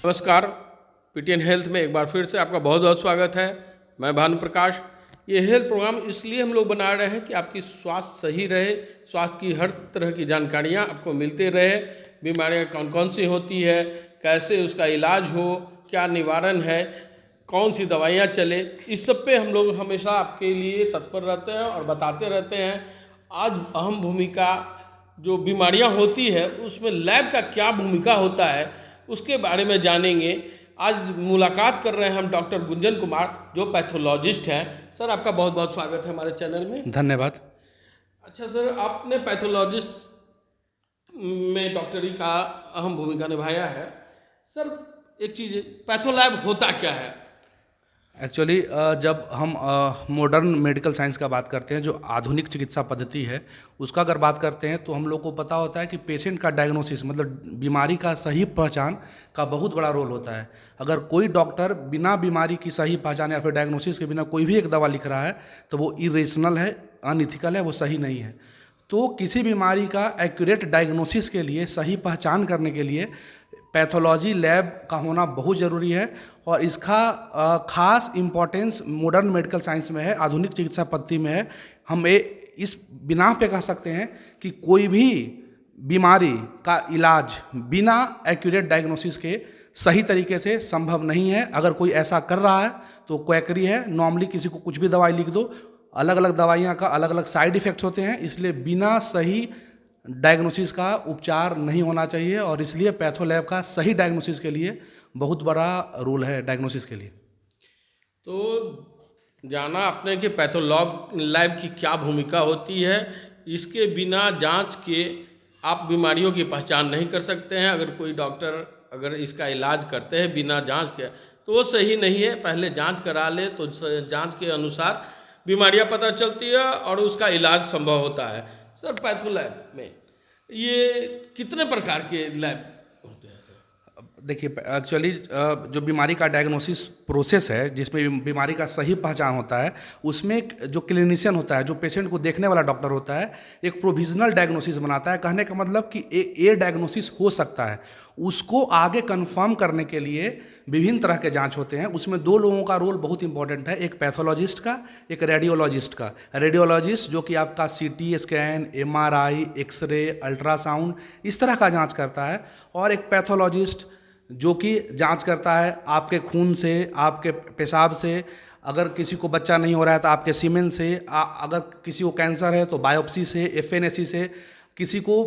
नमस्कार। PTN health में एक बार फिर से आपका बहुत बहुत स्वागत है। मैं भानु प्रकाश। ये हेल्थ प्रोग्राम इसलिए हम लोग बना रहे हैं कि आपकी स्वास्थ्य सही रहे, स्वास्थ्य की हर तरह की जानकारियाँ आपको मिलते रहे। बीमारियाँ कौन कौन सी होती है, कैसे उसका इलाज हो, क्या निवारण है, कौन सी दवाइयाँ चले, इस सब पे हम लोग हमेशा आपके लिए तत्पर रहते हैं और बताते रहते हैं। आज अहम भूमिका जो बीमारियाँ होती है उसमें लैब का क्या भूमिका होता है उसके बारे में जानेंगे। आज मुलाकात कर रहे हैं हम डॉक्टर गुंजन कुमार जो पैथोलॉजिस्ट हैं। सर, आपका बहुत बहुत स्वागत है हमारे चैनल में। धन्यवाद। अच्छा सर, आपने पैथोलॉजिस्ट में डॉक्टरी का अहम भूमिका निभाया है। सर, एक चीज़, पैथोलैब होता क्या है? एक्चुअली जब हम मॉडर्न मेडिकल साइंस का बात करते हैं, जो आधुनिक चिकित्सा पद्धति है, उसका अगर बात करते हैं तो हम लोग को पता होता है कि पेशेंट का डायग्नोसिस मतलब बीमारी का सही पहचान का बहुत बड़ा रोल होता है। अगर कोई डॉक्टर बिना बीमारी की सही पहचान या फिर डायग्नोसिस के बिना कोई भी एक दवा लिख रहा है तो वो इरेशनल है, अनइथिकल है, वो सही नहीं है। तो किसी बीमारी का एक्यूरेट डायग्नोसिस के लिए, सही पहचान करने के लिए पैथोलॉजी लैब का होना बहुत ज़रूरी है और इसका खास इम्पोर्टेंस मॉडर्न मेडिकल साइंस में है, आधुनिक चिकित्सा पद्धति में है। हम इस बिना पे कह सकते हैं कि कोई भी बीमारी का इलाज बिना एक्यूरेट डायग्नोसिस के सही तरीके से संभव नहीं है। अगर कोई ऐसा कर रहा है तो क्वैकरी है। नॉर्मली किसी को कुछ भी दवाई लिख दो, अलग अलग दवाइयाँ का अलग अलग साइड इफ़ेक्ट्स होते हैं, इसलिए बिना सही डायग्नोसिस का उपचार नहीं होना चाहिए और इसलिए पैथोलैब का सही डायग्नोसिस के लिए बहुत बड़ा रोल है डायग्नोसिस के लिए। तो जाना आपने कि पैथोलॉग लैब की क्या भूमिका होती है। इसके बिना जांच के आप बीमारियों की पहचान नहीं कर सकते हैं। अगर कोई डॉक्टर अगर इसका इलाज करते हैं बिना जांच के तो वो सही नहीं है। पहले जांच करा ले तो जांच के अनुसार बीमारियां पता चलती है और उसका इलाज संभव होता है। सर, पैथोलैब में ये कितने प्रकार के लैब होते हैं? देखिए, एक्चुअली जो बीमारी का डायग्नोसिस प्रोसेस है, जिसमें बीमारी का सही पहचान होता है, उसमें एक जो क्लिनिशियन होता है, जो पेशेंट को देखने वाला डॉक्टर होता है, एक प्रोविजनल डायग्नोसिस बनाता है। कहने का मतलब कि ये डायग्नोसिस हो सकता है। उसको आगे कंफर्म करने के लिए विभिन्न तरह के जांच होते हैं। उसमें दो लोगों का रोल बहुत इंपॉर्टेंट है, एक पैथोलॉजिस्ट का, एक रेडियोलॉजिस्ट का। रेडियोलॉजिस्ट जो कि आपका CT scan, MRI, x ray, ultrasound इस तरह का जांच करता है, और एक पैथोलॉजिस्ट जो कि जांच करता है आपके खून से, आपके पेशाब से। अगर किसी को बच्चा नहीं हो रहा है तो आपके सीमेन से, अगर किसी को कैंसर है तो बायोप्सी से, एफएनएसी से, किसी को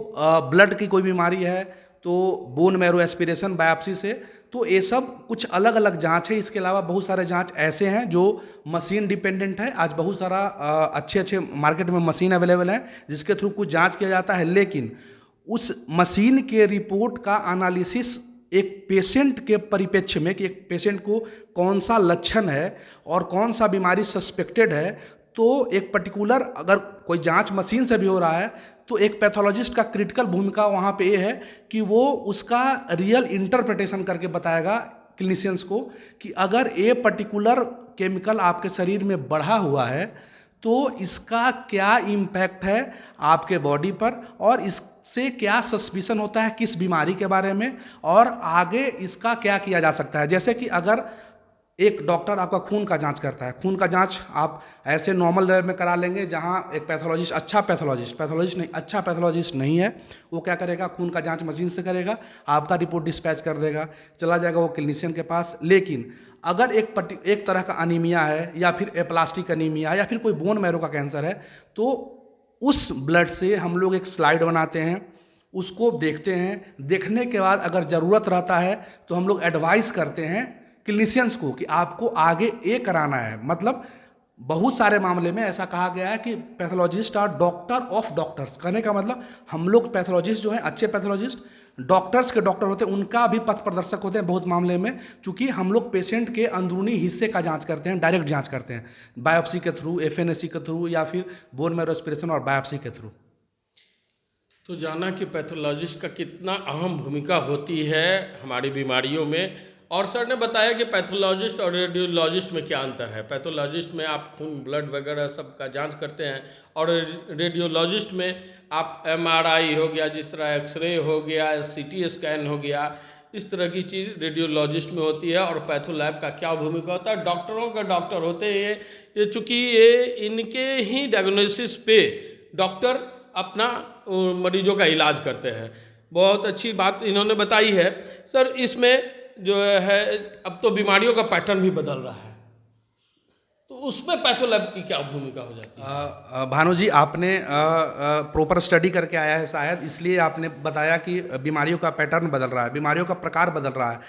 ब्लड की कोई बीमारी है तो बोन मैरो एस्पिरेशन बायोप्सी से। तो ये सब कुछ अलग अलग जांच है। इसके अलावा बहुत सारे जांच ऐसे हैं जो मशीन डिपेंडेंट है। आज बहुत सारा अच्छे अच्छे मार्केट में मशीन अवेलेबल है जिसके थ्रू कुछ जांच किया जाता है, लेकिन उस मशीन के रिपोर्ट का एनालिसिस एक पेशेंट के परिप्रेक्ष्य में कि एक पेशेंट को कौन सा लक्षण है और कौन सा बीमारी सस्पेक्टेड है, तो एक पर्टिकुलर अगर कोई जांच मशीन से भी हो रहा है तो एक पैथोलॉजिस्ट का क्रिटिकल भूमिका वहाँ पे ये है कि वो उसका रियल इंटरप्रिटेशन करके बताएगा क्लिनिशियंस को कि अगर ये पर्टिकुलर केमिकल आपके शरीर में बढ़ा हुआ है तो इसका क्या इम्पैक्ट है आपके बॉडी पर, और इससे क्या सस्पिशन होता है किस बीमारी के बारे में, और आगे इसका क्या किया जा सकता है। जैसे कि अगर एक डॉक्टर आपका खून का जांच करता है, खून का जांच आप ऐसे नॉर्मल लैब में करा लेंगे जहां एक पैथोलॉजिस्ट, अच्छा पैथोलॉजिस्ट नहीं है, वो क्या करेगा, खून का जांच मशीन से करेगा, आपका रिपोर्ट डिस्पैच कर देगा, चला जाएगा वो क्लिनिशियन के पास। लेकिन अगर एक तरह का अनीमिया है या फिर एप्लास्टिक अनीमिया या फिर कोई बोन मैरो का कैंसर है, तो उस ब्लड से हम लोग एक स्लाइड बनाते हैं, उसको देखते हैं। देखने के बाद अगर ज़रूरत रहता है तो हम लोग एडवाइस करते हैं क्लिनिशियंस को कि आपको आगे ये कराना है। मतलब बहुत सारे मामले में ऐसा कहा गया है कि pathologist are doctor of doctors. कहने का मतलब हम लोग पैथोलॉजिस्ट जो हैं, अच्छे पैथोलॉजिस्ट डॉक्टर्स के डॉक्टर होते हैं, उनका भी पथ प्रदर्शक होते हैं बहुत मामले में, चूंकि हम लोग पेशेंट के अंदरूनी हिस्से का जांच करते हैं, डायरेक्ट जांच करते हैं बायोप्सी के थ्रू, एफएनएसी के थ्रू या फिर बोन मैरो एस्पिरेशन और बायोप्सी के थ्रू। तो जाना कि पैथोलॉजिस्ट का कितना अहम भूमिका होती है हमारी बीमारियों में। और सर ने बताया कि पैथोलॉजिस्ट और रेडियोलॉजिस्ट में क्या अंतर है। पैथोलॉजिस्ट में आप खून, ब्लड वगैरह सब का जांच करते हैं, और रेडियोलॉजिस्ट में आप एमआरआई हो गया, जिस तरह एक्सरे हो गया, सीटी स्कैन हो गया, इस तरह की चीज़ रेडियोलॉजिस्ट में होती है और पैथोलैब का क्या भूमिका होता है। डॉक्टरों का डॉक्टर होते हैं ये चूँकि ये इनके ही डायग्नोसिस पे डॉक्टर अपना मरीजों का इलाज करते हैं। बहुत अच्छी बात इन्होंने बताई है। सर इसमें जो है अब तो बीमारियों का पैटर्न भी बदल रहा है, तो उसमें पैथोलैब की क्या भूमिका हो जाती है? भानु जी, आपने प्रॉपर स्टडी करके आया है शायद, इसलिए आपने बताया कि बीमारियों का पैटर्न बदल रहा है, बीमारियों का प्रकार बदल रहा है।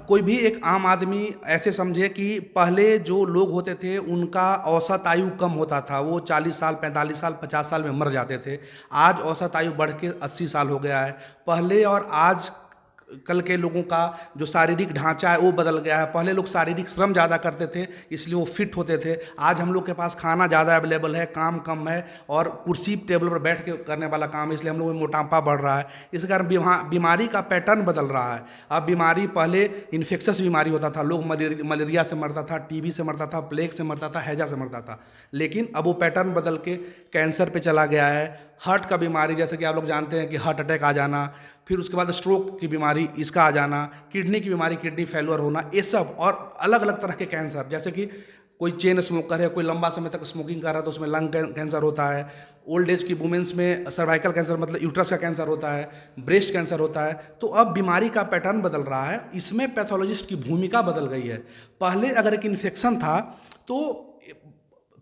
कोई भी एक आम आदमी ऐसे समझे कि पहले जो लोग होते थे उनका औसत आयु कम होता था, वो 40 साल 45 साल 50 साल में मर जाते थे। आज औसत आयु बढ़ के 80 साल हो गया है। पहले और आज कल के लोगों का जो शारीरिक ढांचा है वो बदल गया है। पहले लोग शारीरिक श्रम ज़्यादा करते थे इसलिए वो फिट होते थे। आज हम लोग के पास खाना ज़्यादा अवेलेबल है, काम कम है और कुर्सी टेबल पर बैठ के करने वाला काम है, इसलिए हम लोग में मोटापा बढ़ रहा है। इस कारण बीमारी का पैटर्न बदल रहा है। अब बीमारी पहले इन्फेक्शस बीमारी होता था, लोग मलेरिया से मरता था, टीबी से मरता था, प्लेग से मरता था, हैजा से मरता था। लेकिन अब वो पैटर्न बदल के कैंसर पे चला गया है। हार्ट का बीमारी, जैसे कि आप लोग जानते हैं कि हार्ट अटैक आ जाना, फिर उसके बाद स्ट्रोक की बीमारी इसका आ जाना, किडनी की बीमारी, किडनी फेल्योर होना, ये सब और अलग अलग तरह के कैंसर, जैसे कि कोई चेन स्मोकर है, कोई लंबा समय तक स्मोकिंग कर रहा है तो उसमें लंग कैंसर होता है। ओल्ड एज की वुमेंस में सर्वाइकल कैंसर मतलब यूट्रस का कैंसर होता है, ब्रेस्ट कैंसर होता है। तो अब बीमारी का पैटर्न बदल रहा है, इसमें पैथोलॉजिस्ट की भूमिका बदल गई है। पहले अगर एक इन्फेक्शन था तो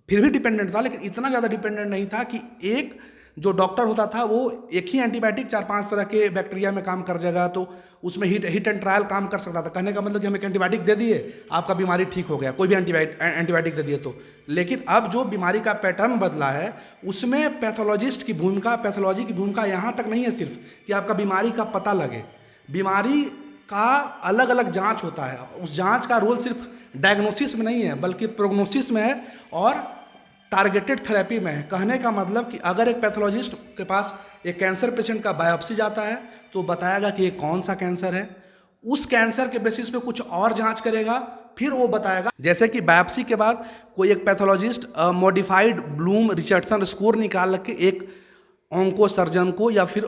फिर भी डिपेंडेंट था, लेकिन इतना ज़्यादा डिपेंडेंट नहीं था कि एक जो डॉक्टर होता था वो एक ही एंटीबायोटिक 4-5 तरह के बैक्टीरिया में काम कर जाएगा, तो उसमें हिट एंड ट्रायल काम कर सकता था। कहने का मतलब कि हम एक एंटीबायोटिक दे दिए, आपका बीमारी ठीक हो गया, कोई भी एंटीबायोटिक दे दिए तो। लेकिन अब जो बीमारी का पैटर्न बदला है उसमें पैथोलॉजिस्ट की भूमिका, पैथोलॉजी की भूमिका यहाँ तक नहीं है सिर्फ कि आपका बीमारी का पता लगे। बीमारी का अलग अलग जाँच होता है, उस जाँच का रोल सिर्फ डायग्नोसिस में नहीं है बल्कि प्रोग्नोसिस में है और टारगेटेड थेरेपी में है। कहने का मतलब कि अगर एक पैथोलॉजिस्ट के पास एक कैंसर पेशेंट का बायोप्सी जाता है तो बताएगा कि ये कौन सा कैंसर है, उस कैंसर के बेसिस पे कुछ और जांच करेगा, फिर वो बताएगा। जैसे कि बायोप्सी के बाद कोई एक pathologist modified Bloom Richardson score निकाल के एक ऑन्को सर्जन को या फिर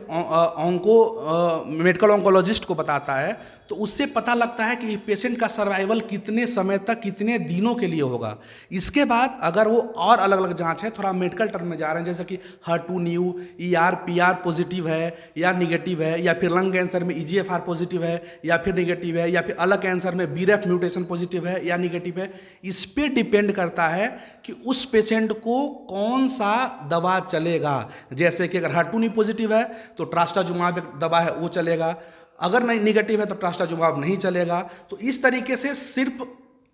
मेडिकल ऑन्कोलॉजिस्ट को बताता है, तो उससे पता लगता है कि पेशेंट का सर्वाइवल कितने समय तक, कितने दिनों के लिए होगा। इसके बाद अगर वो और अलग अलग जांच है, थोड़ा मेडिकल टर्म में जा रहे हैं, जैसे कि HER2 new ER PR positive है या निगेटिव है, या फिर लंग कैंसर में EGFR पॉजिटिव है या फिर निगेटिव है, या फिर अलग कैंसर में BRAF म्यूटेशन पॉजिटिव है या निगेटिव है, इस पर डिपेंड करता है कि उस पेशेंट को कौन सा दवा चलेगा। जैसे कि अगर HER2 न्यू पॉजिटिव है तो ट्रास्टाजुमाब एक दवा है वो चलेगा, अगर नहीं निगेटिव है तो ट्रास्टाजुमाब नहीं चलेगा। तो इस तरीके से सिर्फ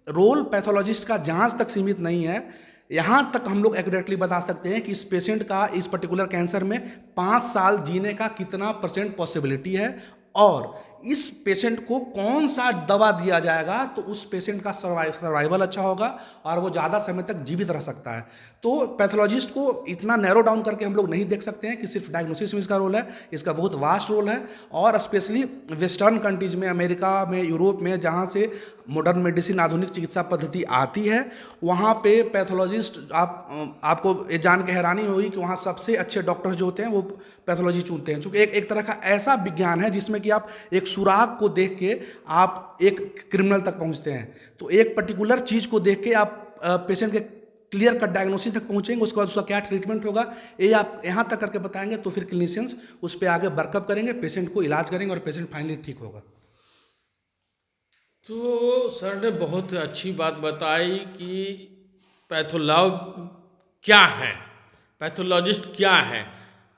रोल पैथोलॉजिस्ट का जांच तक सीमित नहीं है, यहाँ तक हम लोग एक्यूरेटली बता सकते हैं कि इस पेशेंट का इस पर्टिकुलर कैंसर में 5 साल जीने का कितना % पॉसिबिलिटी है और इस पेशेंट को कौन सा दवा दिया जाएगा तो उस पेशेंट का सर्वाइवल अच्छा होगा और वो ज़्यादा समय तक जीवित रह सकता है। तो पैथोलॉजिस्ट को इतना नैरो डाउन करके हम लोग नहीं देख सकते हैं कि सिर्फ डायग्नोसिस में इसका रोल है, इसका बहुत वास्ट रोल है। और स्पेशली वेस्टर्न कंट्रीज में, अमेरिका में, यूरोप में, जहाँ से मॉडर्न मेडिसिन, आधुनिक चिकित्सा पद्धति आती है, वहाँ पे पैथोलॉजिस्ट आपको ये जान के हैरानी होगी कि वहाँ सबसे अच्छे डॉक्टर्स जो होते हैं वो पैथोलॉजी चुनते हैं, क्योंकि एक तरह का ऐसा विज्ञान है जिसमें कि आप एक सुराग को देख के आप एक क्रिमिनल तक पहुँचते हैं। तो एक पर्टिकुलर चीज़ को देख के आप पेशेंट के क्लियर कट डायग्नोसिस तक पहुंचेंगे, उसके बाद उसका क्या ट्रीटमेंट होगा ये आप यहाँ तक करके बताएंगे, तो फिर क्लिनिशियंस उस पर आगे वर्कअप करेंगे, पेशेंट को इलाज करेंगे और पेशेंट फाइनली ठीक होगा। तो सर ने बहुत अच्छी बात बताई कि पैथोलॉग क्या है, पैथोलॉजिस्ट क्या है,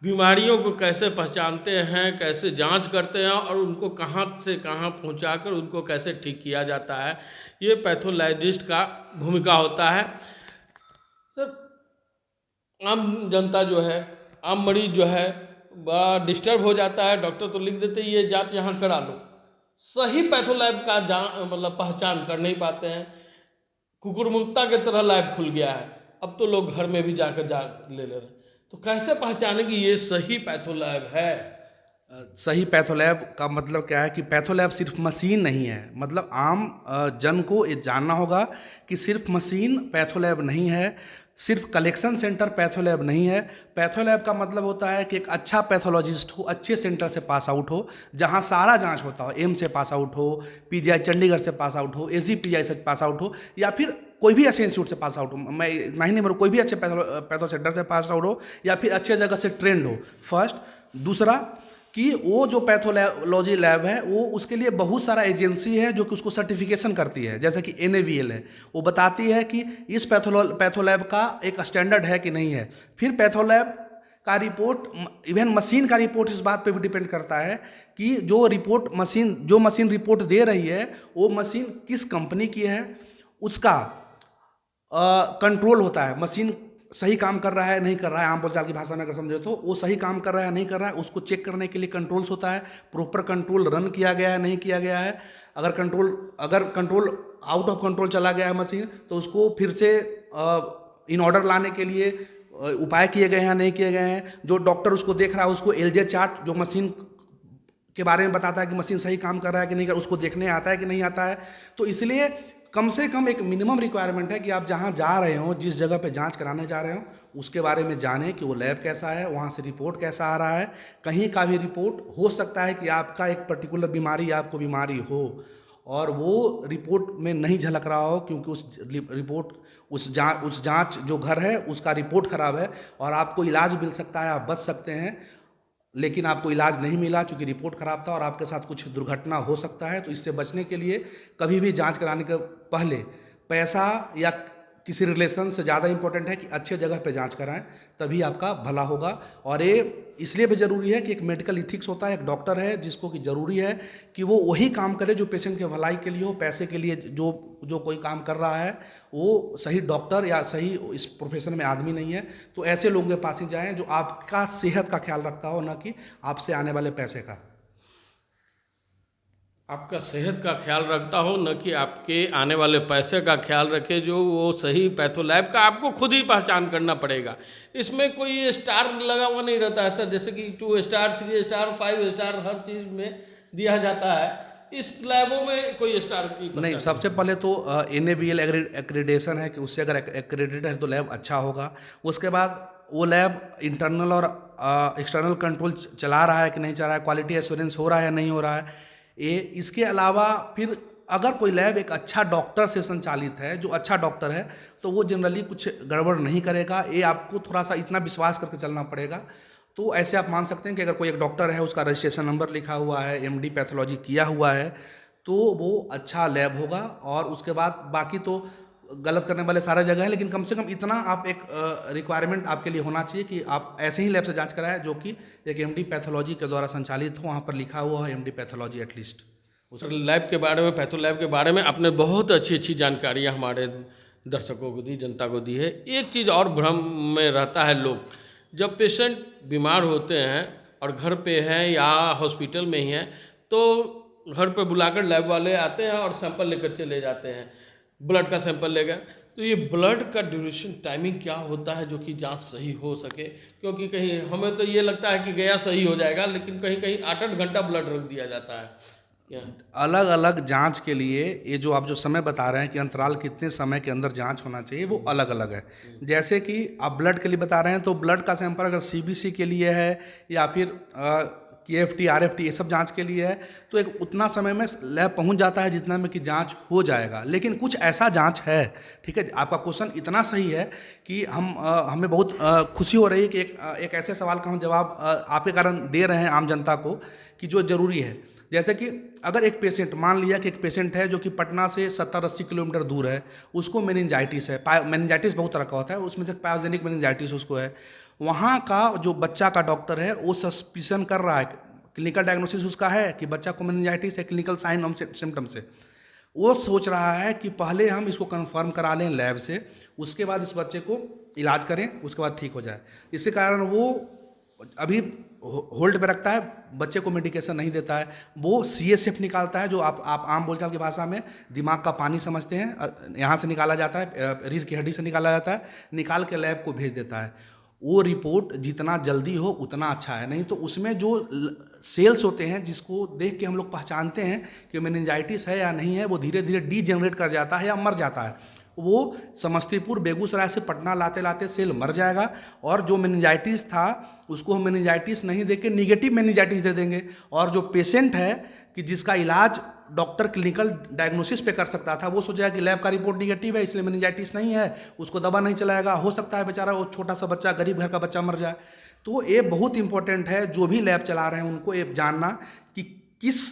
बीमारियों को कैसे पहचानते हैं, कैसे जांच करते हैं और उनको कहाँ से कहाँ पहुंचाकर उनको कैसे ठीक किया जाता है, ये पैथोलॉजिस्ट का भूमिका होता है। सर आम जनता जो है, आम मरीज जो है बड़ा डिस्टर्ब हो जाता है, डॉक्टर तो लिख देते हैं ये जांच यहाँ करा लो, सही पैथोलैब का मतलब पहचान कर नहीं पाते हैं। कुकुरमुत्ता की तरह लैब खुल गया है, अब तो लोग घर में भी जाकर जांच ले रहे हैं, तो कैसे पहचाने कि ये सही पैथोलैब है? सही पैथोलैब का मतलब क्या है कि पैथोलैब सिर्फ मशीन नहीं है। मतलब आम जन को ये जानना होगा कि सिर्फ मशीन पैथोलैब नहीं है, सिर्फ कलेक्शन सेंटर पैथोलैब नहीं है। पैथोलैब का मतलब होता है कि एक अच्छा पैथोलॉजिस्ट हो, अच्छे सेंटर से पास आउट हो, जहां सारा जांच होता हो, एम्स से पास आउट हो, पीजीआई चंडीगढ़ से पास आउट हो, एसीपीजीआई से पास आउट हो, या फिर कोई भी अच्छे इंस्टीट्यूट से पास आउट हो। मैं इतना ही नहीं बोलूँ, कोई भी अच्छे पैथो सेंटर से पास आउट हो या फिर अच्छे जगह से ट्रेंड हो, फर्स्ट। दूसरा कि वो जो पैथोलॉजी लैब है वो उसके लिए बहुत सारा एजेंसी है जो कि उसको सर्टिफिकेशन करती है, जैसे कि NABL है, वो बताती है कि इस पैथोलैब का एक स्टैंडर्ड है कि नहीं है। फिर पैथोलैब का रिपोर्ट, इवन मशीन का रिपोर्ट इस बात पे भी डिपेंड करता है कि जो मशीन रिपोर्ट दे रही है वो मशीन किस कंपनी की है, उसका कंट्रोल होता है। मशीन सही काम कर रहा है नहीं कर रहा है, आम बोलचाल की भाषा में अगर समझे तो वो सही काम कर रहा है नहीं कर रहा है, उसको चेक करने के लिए कंट्रोल्स होता है। प्रॉपर कंट्रोल रन किया गया है नहीं किया गया है। अगर कंट्रोल आउट ऑफ कंट्रोल चला गया है मशीन, तो उसको फिर से इन ऑर्डर लाने के लिए उपाय किए गए हैं नहीं किए गए हैं। जो डॉक्टर उसको देख रहा है उसको LJ चार्ट जो मशीन के बारे में बताता है कि मशीन सही काम कर रहा है कि नहीं कर, उसको देखने आता है कि नहीं आता है। तो इसलिए कम से कम एक मिनिमम रिक्वायरमेंट है कि आप जहाँ जा रहे हो, जिस जगह पे जांच कराने जा रहे हो, उसके बारे में जानें कि वो लैब कैसा है, वहाँ से रिपोर्ट कैसा आ रहा है। कहीं का भी रिपोर्ट हो सकता है कि आपका एक पर्टिकुलर बीमारी हो और वो रिपोर्ट में नहीं झलक रहा हो, क्योंकि उस जांच जो घर है उसका रिपोर्ट खराब है और आपको इलाज मिल सकता है, आप बच सकते हैं, लेकिन आपको इलाज नहीं मिला चूंकि रिपोर्ट खराब था और आपके साथ कुछ दुर्घटना हो सकता है। तो इससे बचने के लिए कभी भी जांच कराने के पहले पैसा या किसी रिलेशन से ज़्यादा इम्पोर्टेंट है कि अच्छे जगह पे जांच कराएं, तभी आपका भला होगा। और ये इसलिए भी ज़रूरी है कि एक मेडिकल इथिक्स होता है, एक डॉक्टर है जिसको कि ज़रूरी है कि वो वही काम करे जो पेशेंट के भलाई के लिए हो। पैसे के लिए जो कोई काम कर रहा है वो सही डॉक्टर या सही इस प्रोफेशन में आदमी नहीं है। तो ऐसे लोगों के पास ही जाएं जो आपका सेहत का ख्याल रखता हो, ना कि आपसे आने वाले पैसे का। आपका सेहत का ख्याल रखता हो, न कि आपके आने वाले पैसे का ख्याल रखे, जो वो सही पैथोलैब का आपको खुद ही पहचान करना पड़ेगा। इसमें कोई स्टार लगा हुआ नहीं रहता है सर, जैसे कि 2 स्टार 3 स्टार 5 स्टार हर चीज़ में दिया जाता है। इस लैबों में कोई स्टार की नहीं, सबसे पहले तो NABL एक्रेडिटेशन है कि उससे अगर एक्रेडिटेड है तो लैब अच्छा होगा। उसके बाद वो लैब इंटरनल और एक्सटर्नल कंट्रोल चला रहा है कि नहीं चला रहा है, क्वालिटी एश्योरेंस हो रहा है या नहीं हो रहा है। इसके अलावा फिर अगर कोई लैब एक अच्छा डॉक्टर से संचालित है, जो अच्छा डॉक्टर है, तो वो जनरली कुछ गड़बड़ नहीं करेगा। ये आपको थोड़ा सा इतना विश्वास करके चलना पड़ेगा। तो ऐसे आप मान सकते हैं कि अगर कोई एक डॉक्टर है, उसका रजिस्ट्रेशन नंबर लिखा हुआ है, MD पैथोलॉजी किया हुआ है, तो वो अच्छा लैब होगा। और उसके बाद बाकी तो गलत करने वाले सारा जगह है, लेकिन कम से कम इतना आप एक रिक्वायरमेंट आपके लिए होना चाहिए कि आप ऐसे ही लैब से जांच कराएं जो कि एक MD पैथोलॉजी के द्वारा संचालित हो, वहाँ पर लिखा हुआ है MD pathology at least. Sir, lab के बारे में, पैथो लैब के बारे में आपने बहुत अच्छी अच्छी जानकारियाँ हमारे दर्शकों को दी, जनता को दी है। एक चीज़ और भ्रम में रहता है लोग, जब पेशेंट बीमार होते हैं और घर पे हैं या हॉस्पिटल में ही हैं, तो घर पे बुलाकर लैब वाले आते हैं और सैंपल लेकर चले जाते हैं, ब्लड का सैंपल लेकर। तो ये ब्लड का ड्यूरेशन टाइमिंग क्या होता है जो कि जांच सही हो सके? क्योंकि कहीं हमें तो ये लगता है कि गया सही हो जाएगा, लेकिन कहीं कहीं 8-8 घंटा ब्लड रख दिया जाता है। अलग अलग जांच के लिए ये जो आप जो समय बता रहे हैं कि अंतराल कितने समय के अंदर जांच होना चाहिए, वो अलग अलग है। जैसे कि आप ब्लड के लिए बता रहे हैं, तो ब्लड का सैंपल अगर CBC के लिए है या फिर KFT RFT ये सब जांच के लिए है, तो एक उतना समय में लैब पहुंच जाता है जितना में कि जांच हो जाएगा। लेकिन कुछ ऐसा जांच है, ठीक है, आपका क्वेश्चन इतना सही है कि हमें बहुत खुशी हो रही है कि एक ऐसे सवाल का हम जवाब आपके कारण दे रहे हैं आम जनता को, कि जो ज़रूरी है। जैसे कि अगर एक पेशेंट, मान लिया कि एक पेशेंट है जो कि पटना से 70-80 किलोमीटर दूर है, उसको मेनिंजाइटिस है। मेनिंजाइटिस बहुत तरह का होता है, उसमें से पायोजेनिक मेनिंजाइटिस उसको है। वहाँ का जो बच्चा का डॉक्टर है वो सस्पिशन कर रहा है, क्लिनिकल डायग्नोसिस उसका है कि बच्चा को मेनिंजाइटिस है, क्लिनिकल साइन और सिम्टम से। वो सोच रहा है कि पहले हम इसको कंफर्म करा लें लैब से, उसके बाद इस बच्चे को इलाज करें, उसके बाद ठीक हो जाए। इसके कारण वो अभी होल्ड पे रखता है, बच्चे को मेडिकेशन नहीं देता है। वो CSF निकालता है, जो आप आम बोलचाल की भाषा में दिमाग का पानी समझते हैं, यहाँ से निकाला जाता है, रीढ़ की हड्डी से निकाला जाता है, निकाल के लैब को भेज देता है। वो रिपोर्ट जितना जल्दी हो उतना अच्छा है। नहीं तो उसमें जो सेल्स होते हैं जिसको देख के हम लोग पहचानते हैं कि मेनिंजाइटिस है या नहीं है, वो धीरे धीरे डीजेनरेट कर जाता है या मर जाता है। वो समस्तीपुर बेगूसराय से पटना लाते लाते सेल मर जाएगा, और जो मेनिंजाइटिस था उसको हम मेनिंजाइटिस नहीं दे के निगेटिव मेनिंजाइटिस दे देंगे। और जो पेशेंट है कि जिसका इलाज डॉक्टर क्लिनिकल डायग्नोसिस पे कर सकता था, वो सोचेगा कि लैब का रिपोर्ट निगेटिव है इसलिए मेनिंजाइटिस नहीं है, उसको दवा नहीं चलाएगा, हो सकता है बेचारा वो छोटा सा बच्चा, गरीब घर का बच्चा मर जाए। तो ये बहुत इंपॉर्टेंट है, जो भी लैब चला रहे हैं उनको ये जानना कि किस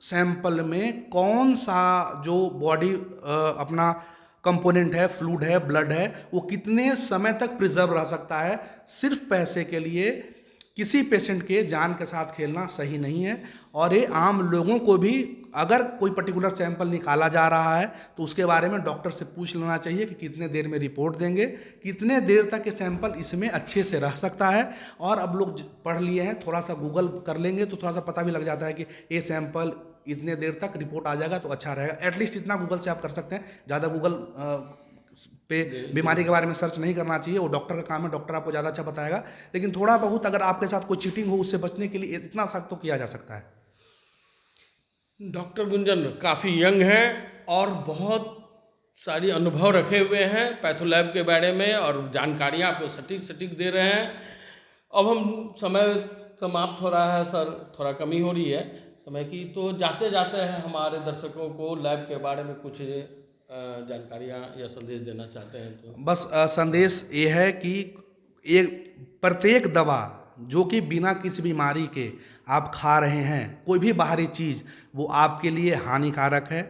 सैंपल में कौन सा जो बॉडी अपना कंपोनेंट है, फ्लूइड है, ब्लड है, वो कितने समय तक प्रिजर्व रह सकता है। सिर्फ पैसे के लिए किसी पेशेंट के जान के साथ खेलना सही नहीं है। और ये आम लोगों को भी, अगर कोई पर्टिकुलर सैंपल निकाला जा रहा है तो उसके बारे में डॉक्टर से पूछ लेना चाहिए कि कितने देर में रिपोर्ट देंगे, कितने देर तक ये सैंपल इसमें अच्छे से रह सकता है। और अब लोग पढ़ लिए हैं, थोड़ा सा गूगल कर लेंगे तो थोड़ा सा पता भी लग जाता है कि ये सैंपल इतने देर तक रिपोर्ट आ जाएगा तो अच्छा रहेगा। एटलीस्ट इतना गूगल से आप कर सकते हैं। ज़्यादा गूगल पे बीमारी के बारे में सर्च नहीं करना चाहिए, वो डॉक्टर का काम है, डॉक्टर आपको ज़्यादा अच्छा बताएगा। लेकिन थोड़ा बहुत अगर आपके साथ कोई चीटिंग हो उससे बचने के लिए इतना सा तो किया जा सकता है। डॉक्टर गुंजन काफ़ी यंग हैं और बहुत सारी अनुभव रखे हुए हैं पैथोलैब के बारे में, और जानकारियाँ आपको सटीक सटीक दे रहे हैं। अब हम समय समाप्त हो रहा है सर, थोड़ा कमी हो रही है समय की, तो जाते जाते हैं हमारे दर्शकों को लैब के बारे में कुछ जानकारियाँ या संदेश देना चाहते हैं तो? बस संदेश ये है कि प्रत्येक दवा जो कि बिना किसी बीमारी के आप खा रहे हैं, कोई भी बाहरी चीज़, वो आपके लिए हानिकारक है।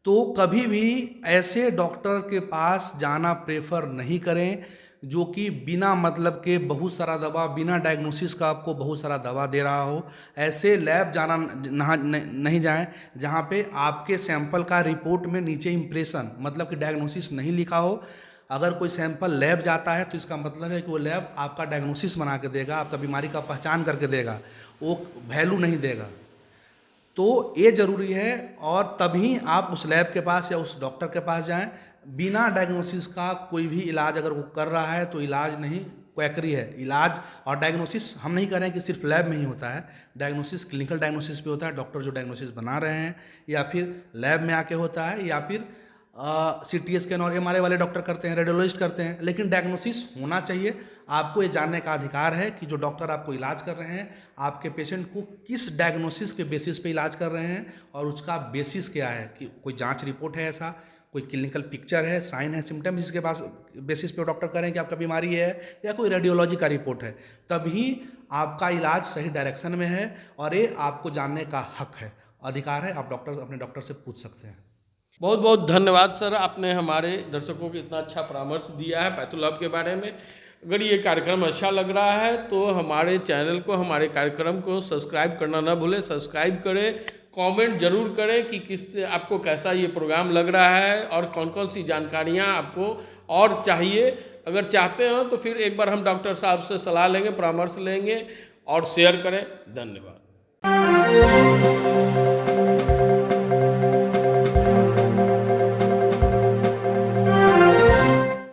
तो कभी भी ऐसे डॉक्टर के पास जाना प्रेफर नहीं करें जो कि बिना मतलब के बहुत सारा दवा, बिना डायग्नोसिस का आपको बहुत सारा दवा दे रहा हो। ऐसे लैब जाना नहीं जाएं जहाँ पे आपके सैंपल का रिपोर्ट में नीचे इम्प्रेशन मतलब कि डायग्नोसिस नहीं लिखा हो। अगर कोई सैंपल लैब जाता है तो इसका मतलब है कि वो लैब आपका डायग्नोसिस बना के देगा, आपका बीमारी का पहचान करके देगा, वो वैल्यू नहीं देगा। तो ये ज़रूरी है, और तभी आप उस लैब के पास या उस डॉक्टर के पास जाएं। बिना डायग्नोसिस का कोई भी इलाज अगर वो कर रहा है तो इलाज नहीं, क्वैकरी है इलाज। और डायग्नोसिस हम नहीं कह रहे हैं कि सिर्फ लैब में ही होता है, डायग्नोसिस क्लिनिकल डायग्नोसिस भी होता है। डॉक्टर जो डायग्नोसिस बना रहे हैं या फिर लैब में आके होता है, या फिर CT स्कैन और MRI वाले डॉक्टर करते हैं, रेडियोलॉजिस्ट करते हैं। लेकिन डायग्नोसिस होना चाहिए। आपको ये जानने का अधिकार है कि जो डॉक्टर आपको इलाज कर रहे हैं, आपके पेशेंट को किस डायग्नोसिस के बेसिस पे इलाज कर रहे हैं, और उसका बेसिस क्या है। कि कोई जांच रिपोर्ट है, ऐसा कोई क्लिनिकल पिक्चर है, साइन है, सिम्टम, जिसके पास बेसिस पे डॉक्टर करें कि आपका बीमारी है, या कोई रेडियोलॉजी का रिपोर्ट है, तभी आपका इलाज सही डायरेक्शन में है। और ये आपको जानने का हक है, अधिकार है। आप अपने डॉक्टर से पूछ सकते हैं। बहुत बहुत धन्यवाद सर, आपने हमारे दर्शकों को इतना अच्छा परामर्श दिया है पैथोलैब के बारे में। अगर ये कार्यक्रम अच्छा लग रहा है तो हमारे चैनल को, हमारे कार्यक्रम को सब्सक्राइब करना ना भूलें। सब्सक्राइब करें, कमेंट जरूर करें कि किस आपको कैसा ये प्रोग्राम लग रहा है और कौन कौन सी जानकारियाँ आपको और चाहिए। अगर चाहते हो तो फिर एक बार हम डॉक्टर साहब से सलाह लेंगे, परामर्श लेंगे, और शेयर करें। धन्यवाद।